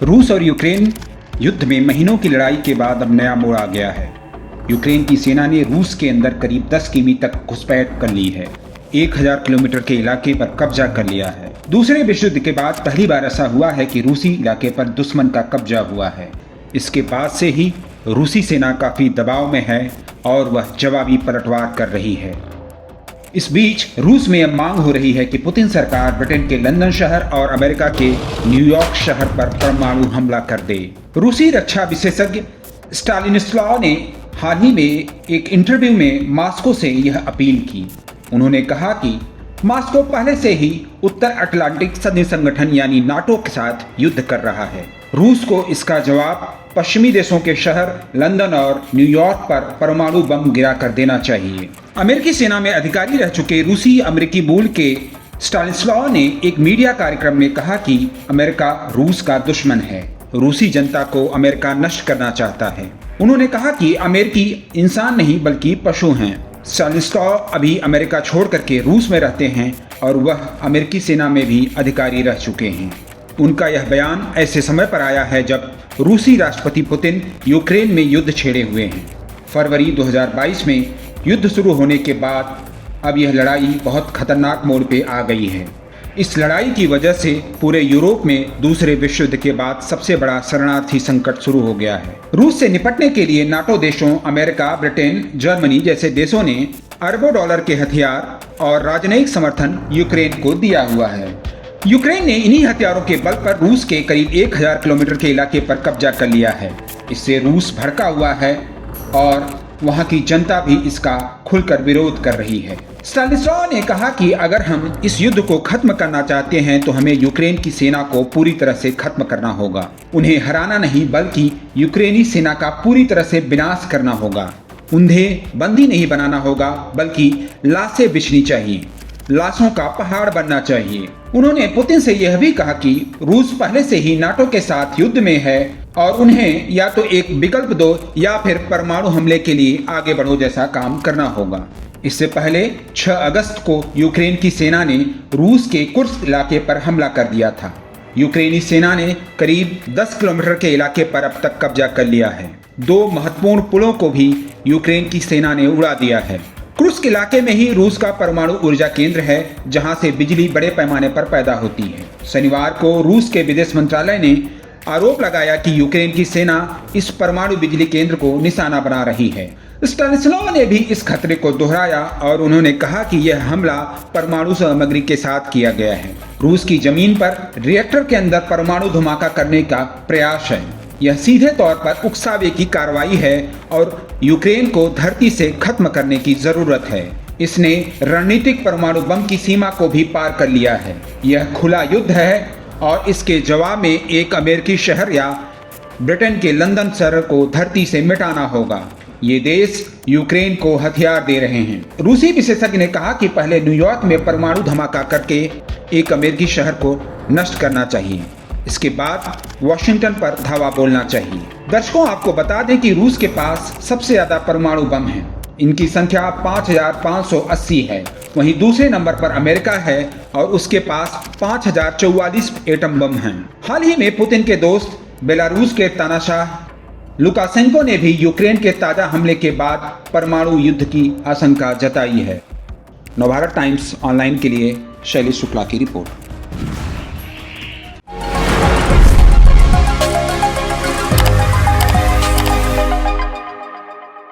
रूस और यूक्रेन युद्ध में महीनों की लड़ाई के बाद अब नया मोड़ आ गया है। यूक्रेन की सेना ने रूस के अंदर करीब 10 किमी तक घुसपैठ कर ली है। 1000 किलोमीटर के इलाके पर कब्जा कर लिया है। दूसरे विश्व युद्ध के बाद पहली बार ऐसा हुआ है कि रूसी इलाके पर दुश्मन का कब्जा हुआ है। इसके बाद से ही रूसी सेना काफी दबाव में है और वह जवाबी पलटवार कर रही है। इस बीच रूस में अब मांग हो रही है कि पुतिन सरकार ब्रिटेन के लंदन शहर और अमेरिका के न्यूयॉर्क शहर पर परमाणु हमला कर दे। रूसी रक्षा विशेषज्ञ स्टानिस्लाव ने हाल ही में एक इंटरव्यू में मॉस्को से यह अपील की। उन्होंने कहा कि मॉस्को पहले से ही उत्तर अटलांटिक संधि संगठन यानी नाटो के साथ युद्ध कर रहा है। रूस को इसका जवाब पश्चिमी देशों के शहर लंदन और न्यूयॉर्क पर परमाणु बम गिरा कर देना चाहिए। अमेरिकी सेना में अधिकारी रह चुके रूसी अमेरिकी मूल के स्टानिस्लाव ने एक मीडिया कार्यक्रम में कहा कि अमेरिका रूस का दुश्मन है। रूसी जनता को अमेरिका नष्ट करना चाहता है। उन्होंने कहा कि अमेरिकी इंसान नहीं बल्कि पशु हैं। स्टानिस्लाव अभी अमेरिका छोड़ करके रूस में रहते हैं और वह अमेरिकी सेना में भी अधिकारी रह चुके हैं। उनका यह बयान ऐसे समय पर आया है जब रूसी राष्ट्रपति पुतिन यूक्रेन में युद्ध छेड़े हुए हैं। फरवरी 2022 में युद्ध शुरू होने के बाद अब यह लड़ाई बहुत खतरनाक मोड़ पे आ गई है। इस लड़ाई की वजह से पूरे यूरोप में दूसरे विश्व युद्ध के बाद सबसे बड़ा शरणार्थी संकट शुरू हो गया है। रूस से निपटने के लिए नाटो देशों अमेरिका, ब्रिटेन, जर्मनी जैसे देशों ने अरबों डॉलर के हथियार और राजनयिक समर्थन यूक्रेन को दिया हुआ है। यूक्रेन ने इन्हीं हथियारों के बल पर रूस के करीब 1000 किलोमीटर के इलाके पर कब्जा कर लिया है। इससे रूस भड़का हुआ है और वहां की जनता भी इसका खुलकर विरोध कर रही है। स्टानिस्लाव ने कहा कि अगर हम इस युद्ध को खत्म करना चाहते हैं तो हमें यूक्रेन की सेना को पूरी तरह से खत्म करना होगा। उन्हें हराना नहीं बल्कि यूक्रेनी सेना का पूरी तरह से विनाश करना होगा। उन्हें बंदी नहीं बनाना होगा बल्कि लाशें बिछनी चाहिए, लाशों का पहाड़ बनना चाहिए। उन्होंने पुतिन से यह भी कहा कि रूस पहले से ही नाटो के साथ युद्ध में है और उन्हें या तो एक विकल्प दो या फिर परमाणु हमले के लिए आगे बढ़ो जैसा काम करना होगा। इससे पहले 6 अगस्त को यूक्रेन की सेना ने रूस के कुर्स्क इलाके पर हमला कर दिया था। यूक्रेनी सेना ने करीब 10 किलोमीटर के इलाके पर अब तक कब्जा कर लिया है। 2 महत्वपूर्ण पुलों को भी यूक्रेन की सेना ने उड़ा दिया है। कुर्स्क इलाके में ही रूस का परमाणु ऊर्जा केंद्र है जहां से बिजली बड़े पैमाने पर पैदा होती है। शनिवार को रूस के विदेश मंत्रालय ने आरोप लगाया कि यूक्रेन की सेना इस परमाणु बिजली केंद्र को निशाना बना रही है। स्टानिस्लाव ने भी इस खतरे को दोहराया और उन्होंने कहा कि यह हमला परमाणु सामग्री के साथ किया गया है। रूस की जमीन पर रिएक्टर के अंदर परमाणु धमाका करने का प्रयास है। यह सीधे तौर पर उकसावे की कार्रवाई है और यूक्रेन को धरती से खत्म करने की जरूरत है। इसने रणनीतिक परमाणु बम की सीमा को भी पार कर लिया है। यह खुला युद्ध है और इसके जवाब में एक अमेरिकी शहर या ब्रिटेन के लंदन शहर को धरती से मिटाना होगा। ये देश यूक्रेन को हथियार दे रहे हैं। रूसी विशेषज्ञ ने कहा कि पहले न्यूयॉर्क में परमाणु धमाका करके एक अमेरिकी शहर को नष्ट करना चाहिए। इसके बाद वॉशिंगटन पर धावा बोलना चाहिए। दर्शकों, आपको बता दें कि रूस के पास सबसे ज्यादा परमाणु बम हैं। इनकी संख्या 5580 है। वहीं दूसरे नंबर पर अमेरिका है और उसके पास 5044 एटम बम हैं। हाल ही में पुतिन के दोस्त बेलारूस के तानाशाह लुकाशेंको ने भी यूक्रेन के ताजा हमले के बाद परमाणु युद्ध की आशंका जताई है। नवभारत टाइम्स ऑनलाइन के लिए शैलेश शुक्ला की रिपोर्ट।